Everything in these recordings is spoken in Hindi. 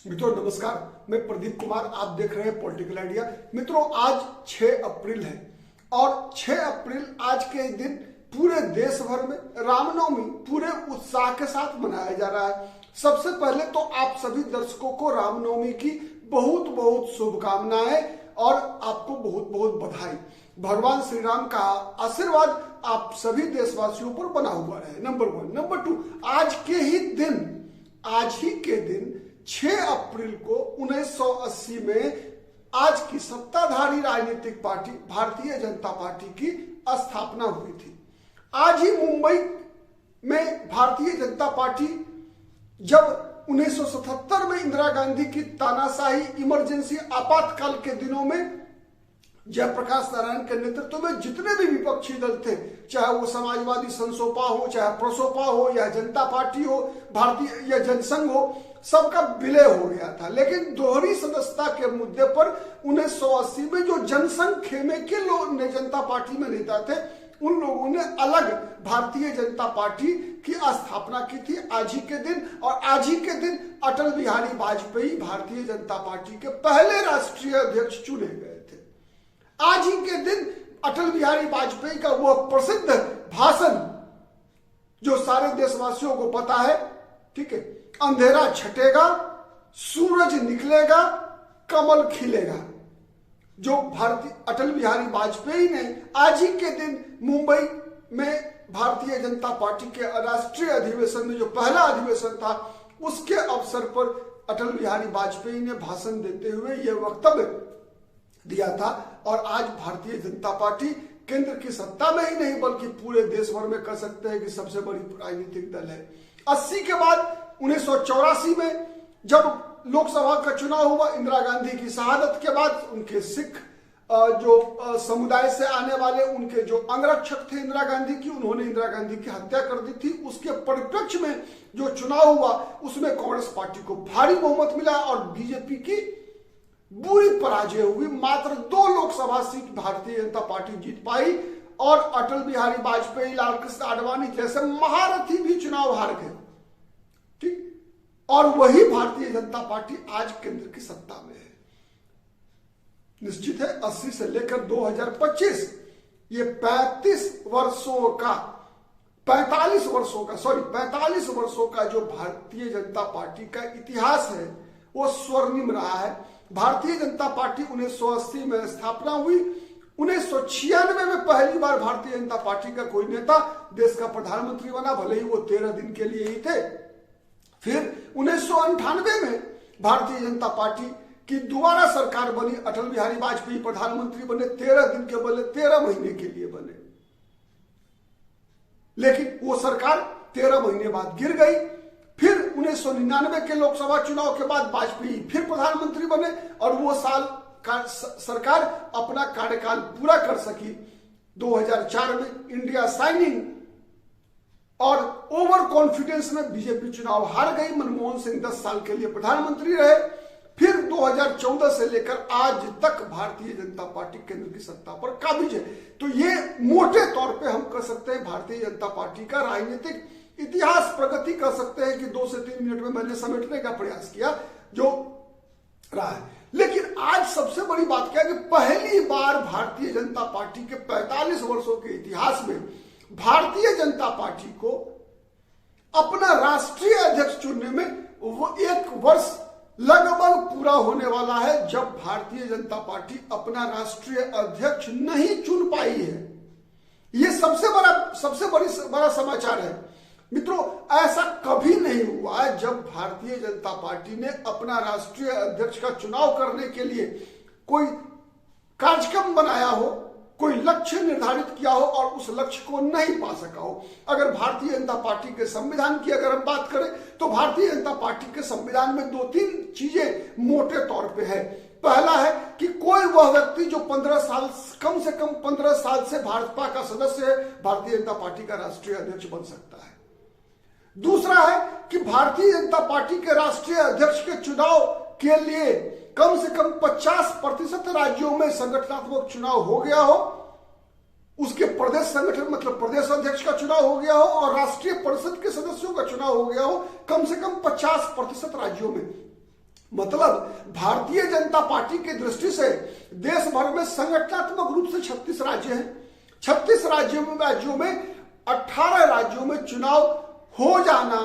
मित्रों नमस्कार, मैं प्रदीप कुमार, आप देख रहे हैं पॉलिटिकल आइडिया। मित्रों आज 6 अप्रैल है और 6 अप्रैल आज के दिन पूरे देश भर में रामनवमी पूरे उत्साह के साथ मनाया जा रहा है। सबसे पहले तो आप सभी दर्शकों को रामनवमी की बहुत बहुत शुभकामनाएं और आपको बहुत बहुत बधाई। भगवान श्री राम का आशीर्वाद आप सभी देशवासियों पर बना हुआ रहे, नंबर 1। नंबर 2, आज ही के दिन 6 अप्रैल को 1980 में आज की सत्ताधारी राजनीतिक पार्टी भारतीय जनता पार्टी की स्थापना हुई थी। आज ही मुंबई में भारतीय जनता पार्टी जब 1977 में इंदिरा गांधी की तानाशाही इमरजेंसी आपातकाल के दिनों में जयप्रकाश नारायण के नेतृत्व में जितने भी विपक्षी दल थे, चाहे वो समाजवादी संसोपा हो, चाहे प्रसोपा हो, या जनता पार्टी हो, भारतीय या जनसंघ हो, सबका विलय हो गया था। लेकिन दोहरी सदस्यता के मुद्दे पर 1980 में जो जनसंघ खेमे के लोग ने जनता पार्टी में नेता थे, उन लोगों ने अलग भारतीय जनता पार्टी की स्थापना की थी आज ही के दिन। और आज ही के दिन अटल बिहारी वाजपेयी भारतीय जनता पार्टी के पहले राष्ट्रीय अध्यक्ष चुने गए थे। आज ही के दिन अटल बिहारी वाजपेयी का वह प्रसिद्ध भाषण जो सारे देशवासियों को पता है, ठीक है, अंधेरा छटेगा, सूरज निकलेगा, कमल खिलेगा, जो भारतीय अटल बिहारी वाजपेयी ने आज ही के दिन मुंबई में भारतीय जनता पार्टी के राष्ट्रीय अधिवेशन में जो पहला अधिवेशन था, उसके अवसर पर अटल बिहारी वाजपेयी ने भाषण देते हुए यह वक्तव्य दिया था। और आज भारतीय जनता पार्टी केंद्र की सत्ता में ही नहीं बल्कि पूरे देश भर में कह सकते हैं कि सबसे बड़ी राजनीतिक दल है। 80 के बाद 1984 में जब लोकसभा का चुनाव हुआ, इंदिरा गांधी की शहादत के बाद उनके सिख जो समुदाय से आने वाले उनके जो अंगरक्षक थे इंदिरा गांधी की, उन्होंने इंदिरा गांधी की हत्या कर दी थी। उसके परिप्रेक्ष्य में जो चुनाव हुआ उसमें कांग्रेस पार्टी को भारी बहुमत मिला और बीजेपी की बुरी पराजय हुई। मात्र 2 लोकसभा सीट भारतीय जनता पार्टी जीत पाई और अटल बिहारी वाजपेयी, लाल कृष्ण आडवाणी जैसे महारथी भी चुनाव हार गए, ठीक। और वही भारतीय जनता पार्टी आज केंद्र की सत्ता में है। निश्चित है 80 से लेकर 2025 ये 45 वर्षों का जो भारतीय जनता पार्टी का इतिहास है वो स्वर्णिम रहा है। भारतीय जनता पार्टी 1980 में स्थापना हुई। 1996 में पहली बार भारतीय जनता पार्टी का कोई नेता देश का प्रधानमंत्री बना, भले ही वो 13 दिन के लिए ही थे। फिर 1998 में भारतीय जनता पार्टी की दोबारा सरकार बनी, अटल बिहारी वाजपेयी प्रधानमंत्री बने, 13 दिन के बदले 13 महीने के लिए बने। लेकिन वो सरकार 13 महीने बाद गिर गई। फिर 1999 के लोकसभा चुनाव के बाद वाजपेयी फिर प्रधानमंत्री बने और वो साल का सरकार अपना कार्यकाल पूरा कर सकी। 2004 में इंडिया साइनिंग और ओवर कॉन्फिडेंस में बीजेपी चुनाव हार गई। मनमोहन सिंह 10 साल के लिए प्रधानमंत्री रहे। फिर 2014 से लेकर आज तक भारतीय जनता पार्टी केंद्र की सत्ता पर काबिज है। तो ये मोटे तौर पे हम कह सकते हैं भारतीय जनता पार्टी का राजनीतिक इतिहास प्रगति कर सकते हैं कि 2 से 3 मिनट में मैंने समेटने का प्रयास किया जो रहा है। लेकिन आज सबसे बड़ी बात क्या है कि पहली बार भारतीय जनता पार्टी के 45 वर्षों के इतिहास में भारतीय जनता पार्टी को अपना राष्ट्रीय अध्यक्ष चुनने में वो 1 वर्ष लगभग पूरा होने वाला है जब भारतीय जनता पार्टी अपना राष्ट्रीय अध्यक्ष नहीं चुन पाई है। ये सबसे बड़ा समाचार है। मित्रों ऐसा कभी नहीं हुआ है जब भारतीय जनता पार्टी ने अपना राष्ट्रीय अध्यक्ष का चुनाव करने के लिए कोई कार्यक्रम बनाया हो, कोई लक्ष्य निर्धारित किया हो और उस लक्ष्य को नहीं पा सका हो। अगर भारतीय जनता पार्टी के संविधान की अगर हम बात करें तो भारतीय जनता पार्टी के संविधान में 2-3 चीजें मोटे तौर पे है। पहला है कि कोई वह व्यक्ति जो कम से कम 15 साल से भाजपा का सदस्य है, भारतीय जनता पार्टी का राष्ट्रीय अध्यक्ष बन सकता है। दूसरा है कि भारतीय जनता पार्टी के राष्ट्रीय अध्यक्ष के चुनाव के लिए कम से कम 50% राज्यों में संगठनात्मक चुनाव हो गया हो, उसके प्रदेश संगठन मतलब प्रदेश अध्यक्ष का चुनाव हो गया हो और राष्ट्रीय परिषद के सदस्यों का चुनाव हो गया हो कम से कम 50% राज्यों में। मतलब भारतीय जनता पार्टी की दृष्टि से देश भर में संगठनात्मक रूप से 36 राज्य हैं। 36 राज्यों में 18 राज्यों में चुनाव हो जाना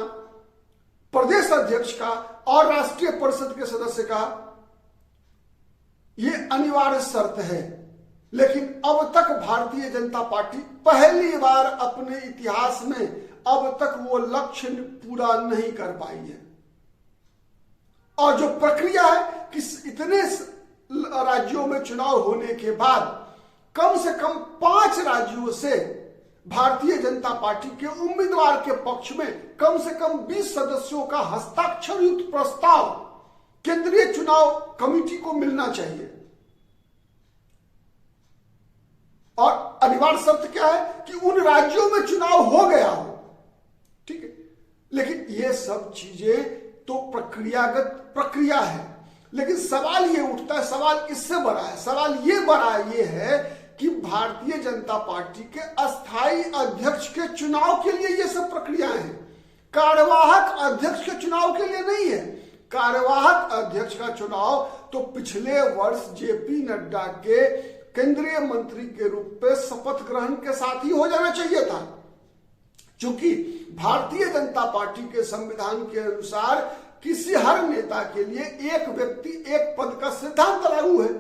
प्रदेश अध्यक्ष का और राष्ट्रीय परिषद के सदस्य का ये अनिवार्य शर्त है। लेकिन अब तक भारतीय जनता पार्टी पहली बार अपने इतिहास में अब तक वो लक्ष्य पूरा नहीं कर पाई है। और जो प्रक्रिया है कि इतने राज्यों में चुनाव होने के बाद कम से कम 5 राज्यों से भारतीय जनता पार्टी के उम्मीदवार के पक्ष में कम से कम 20 सदस्यों का हस्ताक्षर युक्त प्रस्ताव केंद्रीय चुनाव कमेटी को मिलना चाहिए। और अनिवार्य शर्त क्या है कि उन राज्यों में चुनाव हो गया हो, ठीक है। लेकिन ये सब चीजें तो प्रक्रिया है। लेकिन सवाल ये उठता है, सवाल इससे बड़ा है, सवाल ये बड़ा ये है कि भारतीय जनता पार्टी के अस्थायी अध्यक्ष के चुनाव के लिए ये सब प्रक्रियाएं हैं, कार्यवाहक अध्यक्ष के चुनाव के लिए नहीं है। कार्यवाहक अध्यक्ष का चुनाव तो पिछले वर्ष जेपी नड्डा के केंद्रीय मंत्री के रूप में शपथ ग्रहण के साथ ही हो जाना चाहिए था। चूंकि भारतीय जनता पार्टी के संविधान के अनुसार किसी हर नेता के लिए एक व्यक्ति एक पद का सिद्धांत लागू है।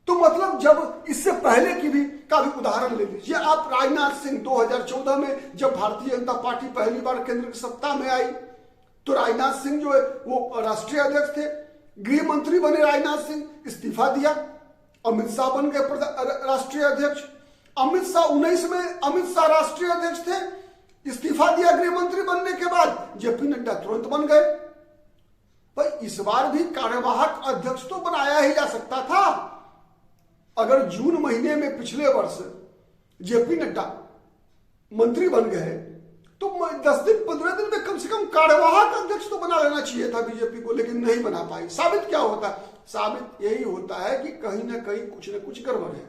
तो मतलब जब इससे पहले की भी का भी उदाहरण ले लीजिए आप, राजनाथ सिंह 2014 में जब भारतीय जनता पार्टी पहली बार केंद्र की सत्ता में आई तो राजनाथ सिंह जो है वो राष्ट्रीय अध्यक्ष थे, गृह मंत्री बने राजनाथ सिंह, इस्तीफा दिया, अमित शाह बन गए राष्ट्रीय अध्यक्ष। अमित शाह 19 में अमित शाह राष्ट्रीय अध्यक्ष थे, इस्तीफा दिया गृह मंत्री बनने के बाद, जेपी नड्डा तुरंत बन गए। भाई इस बार भी कार्यवाहक अध्यक्ष तो बनाया ही जा सकता था। अगर जून महीने में पिछले वर्ष जेपी नड्डा मंत्री बन गए तो 10 दिन 15 दिन में कम से कम कार्यवाहक अध्यक्ष तो बना लेना चाहिए था बीजेपी को, लेकिन नहीं बना पाई। साबित क्या होता है? साबित यही होता है कि कहीं ना कहीं कुछ ना कुछ गड़बड़ है।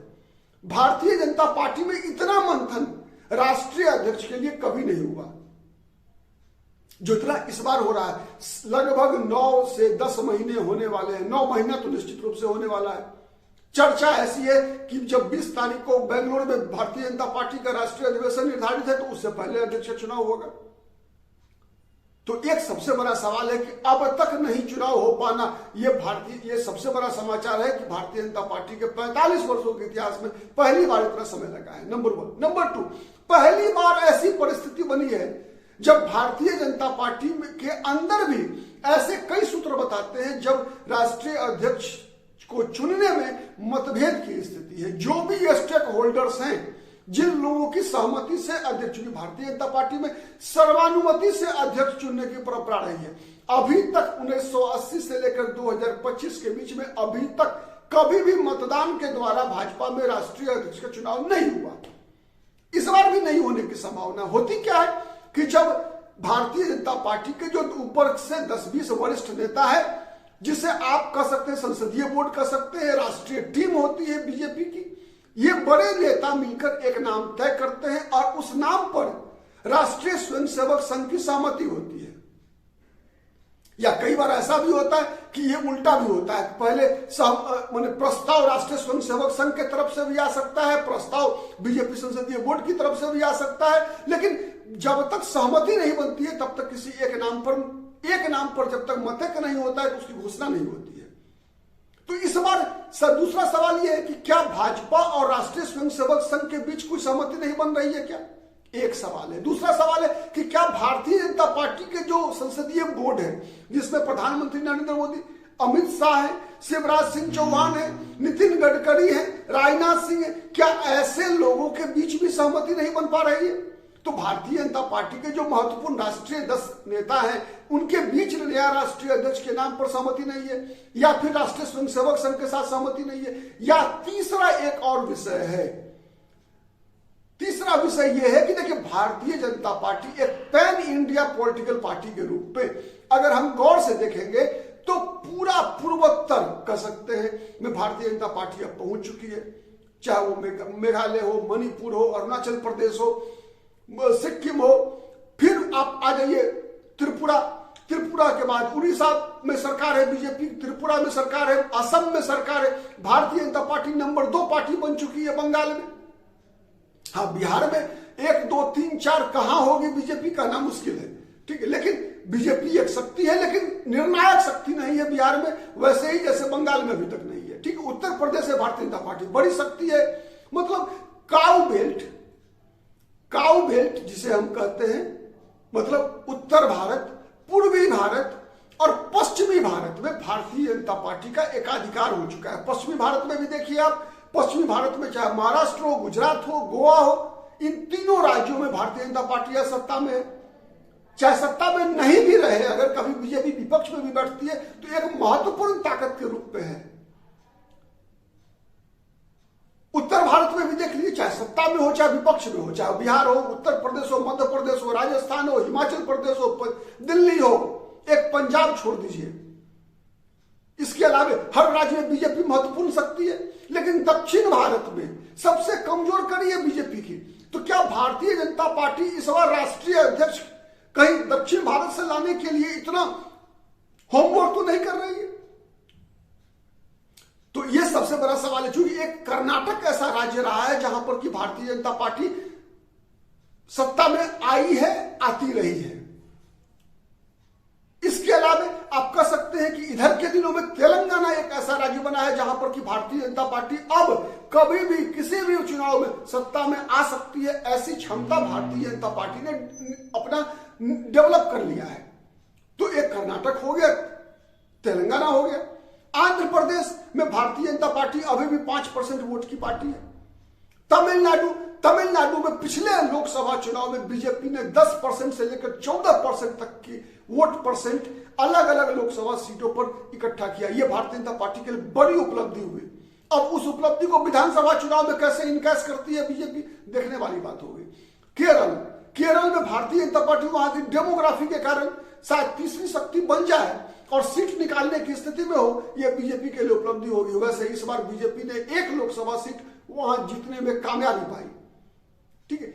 भारतीय जनता पार्टी में इतना मंथन राष्ट्रीय अध्यक्ष के लिए कभी नहीं हुआ जो इतना इस बार हो रहा है। लगभग 9 से 10 महीने होने वाले हैं, 9 महीना तो निश्चित रूप से होने वाला है। चर्चा ऐसी है कि जब 20 तारीख को बेंगलुरु में भारतीय जनता पार्टी का राष्ट्रीय अधिवेशन निर्धारित है तो उससे पहले अध्यक्ष चुनाव होगा। तो एक सबसे बड़ा सवाल है कि अब तक नहीं चुनाव हो पाना, ये सबसे बड़ा समाचार है कि भारतीय जनता पार्टी के 45 वर्षों के इतिहास में पहली बार इतना समय लगा है, नंबर 1। नंबर 2, पहली बार ऐसी परिस्थिति बनी है जब भारतीय जनता पार्टी के अंदर भी ऐसे कई सूत्र बताते हैं जब राष्ट्रीय अध्यक्ष को चुनने में मतभेद की स्थिति है। जो भी स्टेक होल्डर्स हैं, जिन लोगों की सहमति से अध्यक्ष, भारतीय जनता पार्टी में सर्वानुमति से अध्यक्ष चुनने की परंपरा रही है। अभी तक 1980 से लेकर 2025 के बीच में अभी तक कभी भी मतदान के द्वारा भाजपा में राष्ट्रीय अध्यक्ष का चुनाव नहीं हुआ। इस बार भी नहीं होने की संभावना। होती क्या है कि जब भारतीय जनता पार्टी के जो ऊपर से 10-20 वरिष्ठ नेता है, जिसे आप कह सकते हैं संसदीय बोर्ड कह सकते हैं, राष्ट्रीय टीम होती है बीजेपी की, ये बड़े नेता मिलकर एक नाम तय करते हैं और उस नाम पर राष्ट्रीय स्वयंसेवक संघ की सहमति होती है। या कई बार ऐसा भी होता है कि ये उल्टा भी होता है, पहले प्रस्ताव राष्ट्रीय स्वयंसेवक संघ के तरफ से भी आ सकता है, प्रस्ताव बीजेपी संसदीय बोर्ड की तरफ से भी आ सकता है, लेकिन जब तक सहमति नहीं बनती है तब तक किसी एक नाम पर जब तक मत नहीं होता है तो उसकी घोषणा नहीं होती है। तो इस बार दूसरा सवाल यह है कि क्या भाजपा और राष्ट्रीय स्वयंसेवक संघ के बीच कोई सहमति नहीं बन रही है क्या? एक सवाल है। दूसरा सवाल है कि क्या भारतीय जनता पार्टी के जो संसदीय बोर्ड है, जिसमें प्रधानमंत्री नरेंद्र मोदी, अमित शाह है, शिवराज सिंह चौहान है, नितिन गडकरी है, राजनाथ सिंह है, क्या ऐसे लोगों के बीच भी सहमति नहीं बन पा रही है? तो भारतीय जनता पार्टी के जो महत्वपूर्ण राष्ट्रीय 10 नेता हैं, उनके बीच नया राष्ट्रीय अध्यक्ष के नाम पर सहमति नहीं है, या फिर राष्ट्रीय स्वयंसेवक संघ के साथ सहमति नहीं है, या तीसरा एक और विषय है। तीसरा विषय यह है कि देखिए, भारतीय जनता पार्टी एक पैन इंडिया पॉलिटिकल पार्टी के रूप में अगर हम गौर से देखेंगे तो पूरा पूर्वोत्तर कह सकते हैं में भारतीय जनता पार्टी अब पहुंच चुकी है। चाहे वो मेघालय हो, मणिपुर हो, अरुणाचल प्रदेश हो, सिक्किम हो, फिर आप आ जाइए त्रिपुरा, त्रिपुरा के बाद उड़ीसा में सरकार है बीजेपी, त्रिपुरा में सरकार है, असम में सरकार है। Bharatiya Janata party number 2 party बन चुकी है बंगाल में। हाँ, बिहार में 1, 2, 3, 4 कहां होगी बीजेपी कहना मुश्किल है, ठीक है, लेकिन बीजेपी एक शक्ति है, लेकिन निर्णायक शक्ति नहीं है बिहार में, वैसे ही जैसे बंगाल में अभी तक नहीं है, ठीक है। उत्तर प्रदेश है भारतीय जनता पार्टी बड़ी शक्ति है, मतलब काउ बेल्ट जिसे हम कहते हैं, मतलब उत्तर भारत, पूर्वी भारत और पश्चिमी भारत में भारतीय जनता पार्टी का एकाधिकार हो चुका है। पश्चिमी भारत में भी देखिए आप, पश्चिमी भारत में चाहे महाराष्ट्र हो, गुजरात हो, गोवा हो, इन तीनों राज्यों में भारतीय जनता पार्टी या सत्ता में, चाहे सत्ता में नहीं भी रहे, अगर कभी बीजेपी विपक्ष में भी बैठती है तो एक महत्वपूर्ण ताकत के रूप में है। उत्तर भारत में भी देख लीजिए, चाहे सत्ता में हो चाहे विपक्ष में हो, चाहे बिहार हो, उत्तर प्रदेश हो, मध्य प्रदेश हो, राजस्थान हो, हिमाचल प्रदेश हो, दिल्ली हो, एक पंजाब छोड़ दीजिए, इसके अलावा हर राज्य में बीजेपी महत्वपूर्ण शक्ति है। लेकिन दक्षिण भारत में सबसे कमजोर कड़ी है बीजेपी की। तो क्या भारतीय जनता पार्टी इस बार राष्ट्रीय अध्यक्ष कहीं दक्षिण भारत से लाने के लिए इतना होमवर्क तो नहीं कर रही है? तो यह सबसे बड़ा सवाल है, क्योंकि एक कर्नाटक ऐसा राज्य रहा है जहां पर कि भारतीय जनता पार्टी सत्ता में आई है, आती रही है। इसके अलावा आप कह सकते हैं कि इधर के दिनों में तेलंगाना एक ऐसा राज्य बना है जहां पर कि भारतीय जनता पार्टी अब कभी भी किसी भी चुनाव में सत्ता में आ सकती है, ऐसी क्षमता भारतीय जनता पार्टी ने अपना डेवलप कर लिया है। तो एक कर्नाटक हो गया, तेलंगाना हो गया, आंध्र प्रदेश में भारतीय जनता पार्टी अभी भी 5% वोट की पार्टी है। तमिलनाडु में पिछले लोकसभा चुनाव में बीजेपी ने 10% से लेकर 14% तक की वोट परसेंट अलग अलग लोकसभा सीटों पर इकट्ठा किया। यह भारतीय जनता पार्टी के लिए बड़ी उपलब्धि हुई। अब उस उपलब्धि को विधानसभा चुनाव में कैसे इनकैश करती है बीजेपी, देखने वाली बात होगी। केरल में भारतीय जनता पार्टी वहां की डेमोग्राफी के कारण शायद तीसरी शक्ति बन जाए और सीट निकालने की स्थिति में हो, यह बीजेपी के लिए उपलब्धि होगी। वैसे इस बार बीजेपी ने 1 लोकसभा सीट वहां जीतने में कामयाबी पाई, ठीक है।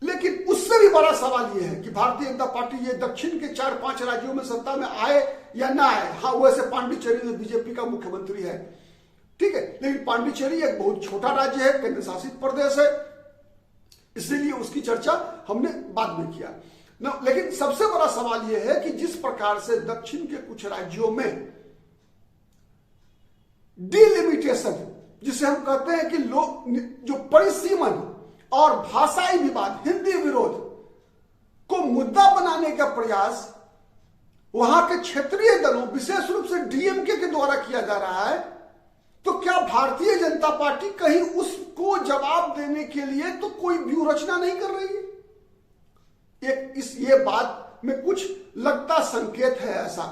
लेकिन उससे भी बड़ा सवाल यह है कि भारतीय जनता पार्टी ये दक्षिण के 4-5 राज्यों में सत्ता में आए या ना आए। हाँ, वैसे पांडिचेरी में बीजेपी का मुख्यमंत्री है, ठीक है, लेकिन पांडिचेरी एक बहुत छोटा राज्य है, केंद्र शासित प्रदेश है, इसीलिए उसकी चर्चा हमने बाद में किया ना। लेकिन सबसे बड़ा सवाल यह है कि जिस प्रकार से दक्षिण के कुछ राज्यों में डिलिमिटेशन, जिसे हम कहते हैं कि लोग जो परिसीमन और भाषाई विवाद, हिंदी विरोध को मुद्दा बनाने का प्रयास वहां के क्षेत्रीय दलों, विशेष रूप से डीएमके के द्वारा किया जा रहा है, तो क्या भारतीय जनता पार्टी कहीं उसको जवाब देने के लिए तो कोई व्यूह रचना नहीं कर रही है? ये बात में कुछ लगता संकेत है ऐसा,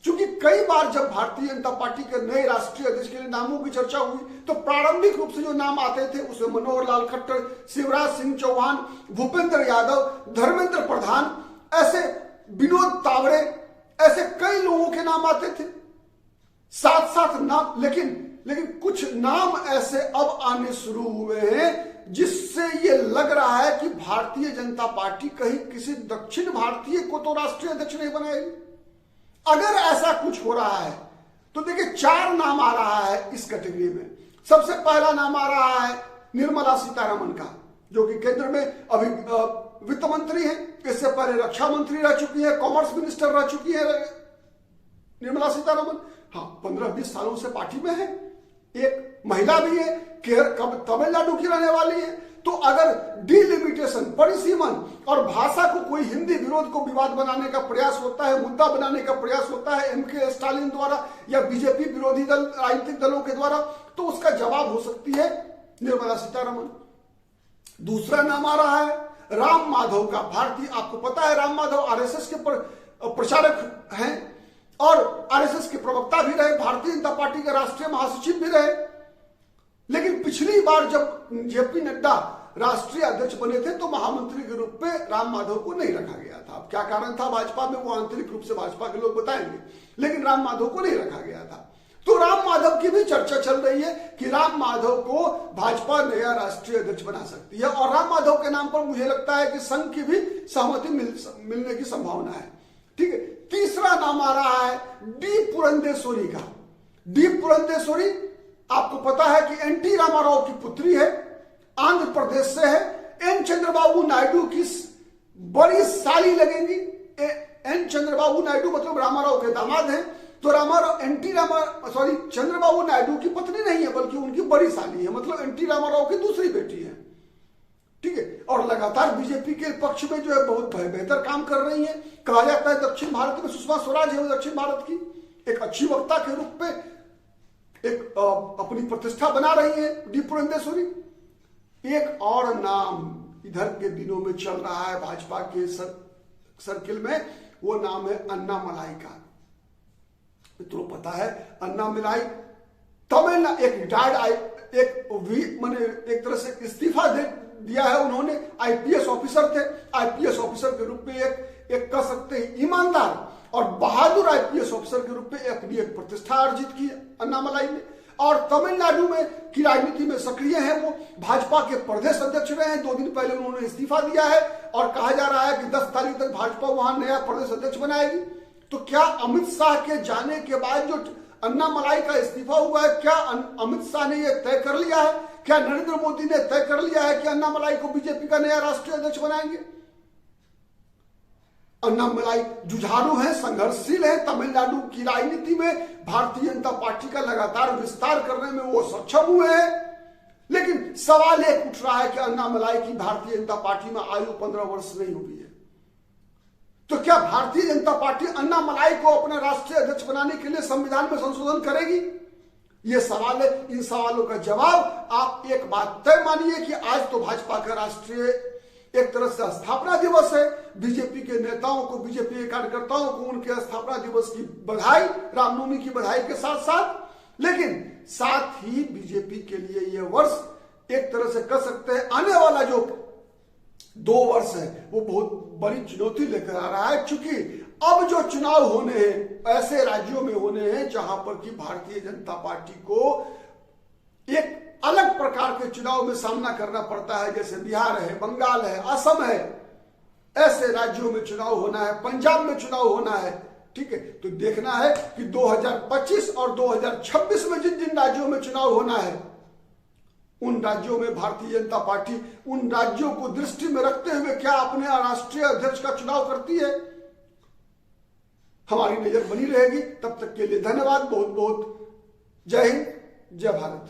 क्योंकि कई बार जब भारतीय जनता पार्टी के नए राष्ट्रीय अध्यक्ष के लिए नामों की चर्चा हुई तो प्रारंभिक रूप से जो नाम आते थे उसमें मनोहर लाल खट्टर, शिवराज सिंह चौहान, भूपेंद्र यादव, धर्मेंद्र प्रधान, ऐसे विनोद तावड़े, ऐसे कई लोगों के नाम आते थे साथ साथ नाम। लेकिन कुछ नाम ऐसे अब आने शुरू हुए हैं जिससे ये लग रहा है कि भारतीय जनता पार्टी कहीं किसी दक्षिण भारतीय को तो राष्ट्रीय अध्यक्ष नहीं बनाएगी। अगर ऐसा कुछ हो रहा है तो देखिए 4 नाम आ रहा है इस कैटेगरी में। सबसे पहला नाम आ रहा है निर्मला सीतारमण का, जो कि केंद्र में अभी वित्त मंत्री है, इससे पहले रक्षा मंत्री रह चुकी है, कॉमर्स मिनिस्टर रह चुकी है निर्मला सीतारमण। हाँ, 15-20 सालों से पार्टी में है, एक महिला भी है, तमिलनाडु की रहने वाली है। तो अगर डिलिमिटेशन, परिसीमन और भाषा को कोई हिंदी विरोध को विवाद बनाने का प्रयास होता है, मुद्दा बनाने का प्रयास होता है एमके स्टालिन द्वारा या बीजेपी विरोधी दल, राजनीतिक दलों के द्वारा, तो उसका जवाब हो सकती है निर्मला सीतारमण। दूसरा नाम आ रहा है राम माधव का। भारतीय, आपको पता है राम माधव आरएसएस के प्रचारक हैं और आरएसएस के प्रवक्ता भी रहे, भारतीय जनता पार्टी के राष्ट्रीय महासचिव भी रहे। लेकिन पिछली बार जब जेपी नड्डा राष्ट्रीय अध्यक्ष बने थे तो महामंत्री के रूप में राम माधव को नहीं रखा गया था। अब क्या कारण था भाजपा में, वो आंतरिक रूप से भाजपा के लोग बताएंगे, लेकिन राम माधव को नहीं रखा गया था। तो राम माधव की भी चर्चा चल रही है कि राम माधव को भाजपा नया राष्ट्रीय अध्यक्ष बना सकती है, और राम माधव के नाम पर मुझे लगता है कि संघ की भी सहमति मिलने की संभावना है। ठीक है। तीसरा नाम आ रहा है डी पुरंदेश्वरी का। डी पुरंदेश्वरी आपको पता है कि एनटी रामाराव की पुत्री है, आंध्र प्रदेश से है, एन चंद्रबाबू नायडू की बड़ी साली लगेंगी। एन चंद्रबाबू नायडू मतलब रामाराव के दामाद हैं, तो चंद्रबाबू नायडू की पत्नी नहीं है बल्कि उनकी बड़ी साली है, मतलब एनटी रामाराव की दूसरी बेटी है, ठीक है। और लगातार बीजेपी के पक्ष में जो है बहुत बेहतर काम कर रही है। कहा जाता है दक्षिण भारत में सुषमा स्वराज है वो दक्षिण भारत की एक अच्छी वक्ता के रूप में एक अपनी प्रतिष्ठा बना रही है डी पुरंदेश्वरी। एक और नाम इधर के दिनों में चल रहा है भाजपा के सर्किल में, वो नाम है अन्नामलाई का। मित्रों पता है अन्नामलाई तमिलनाडु एक रिटायर्ड एक तरह से इस्तीफा दे दिया है उन्होंने। आईपीएस ऑफिसर थे, आईपीएस ऑफिसर के रूप में एक कह सकते हैं ईमानदार और बहादुर आईपीएस ऑफिसर के रूप में अपनी एक प्रतिष्ठा अर्जित की अन्नामलाई ने। और तमिलनाडु में की राजनीति में सक्रिय है वो, भाजपा के प्रदेश अध्यक्ष रहे हैं। 2 दिन पहले उन्होंने इस्तीफा दिया है और कहा जा रहा है कि 10 तारीख तक भाजपा वहां नया प्रदेश अध्यक्ष बनाएगी। तो क्या अमित शाह के जाने के बाद जो अन्नामलाई का इस्तीफा हुआ है, क्या अमित शाह ने यह तय कर लिया है, क्या नरेंद्र मोदी ने तय कर लिया है कि अन्नामलाई को बीजेपी का नया राष्ट्रीय अध्यक्ष बनाएंगे? अन्नामलाई जुझारू है, संघर्षशील है, तमिलनाडु की राजनीति में भारतीय जनता पार्टी का लगातार विस्तार करने में वो सक्षम हुए हैं। लेकिन सवाल एक उठ रहा है कि अन्नामलाई की भारतीय जनता पार्टी में आयु 15 वर्ष नहीं हुई है, तो क्या भारतीय जनता पार्टी अन्नामलाई को अपने राष्ट्रीय अध्यक्ष बनाने के लिए संविधान में संशोधन करेगी? ये सवाल है। इन सवालों का जवाब आप एक बात तय मानिए कि आज तो भाजपा का राष्ट्रीय एक तरह से स्थापना दिवस है। बीजेपी के नेताओं को, बीजेपी के कार्यकर्ताओं को उनके स्थापना दिवस की बधाई, रामनवमी की बधाई के साथ साथ, लेकिन साथ ही बीजेपी के लिए यह वर्ष एक तरह से कह सकते हैं आने वाला जो 2 वर्ष है वो बहुत बड़ी चुनौती लेकर आ रहा है। क्योंकि अब जो चुनाव होने हैं ऐसे राज्यों में होने हैं जहां पर कि भारतीय जनता पार्टी को एक अलग प्रकार के चुनाव में सामना करना पड़ता है, जैसे बिहार है, बंगाल है, असम है, ऐसे राज्यों में चुनाव होना है, पंजाब में चुनाव होना है, ठीक है। तो देखना है कि 2025 और 2026 में जिन जिन राज्यों में चुनाव होना है उन राज्यों में भारतीय जनता पार्टी उन राज्यों को दृष्टि में रखते हुए क्या अपने राष्ट्रीय अध्यक्ष का चुनाव करती है। हमारी नजर बनी रहेगी। तब तक के लिए धन्यवाद, बहुत बहुत जय हिंद, जय भारत।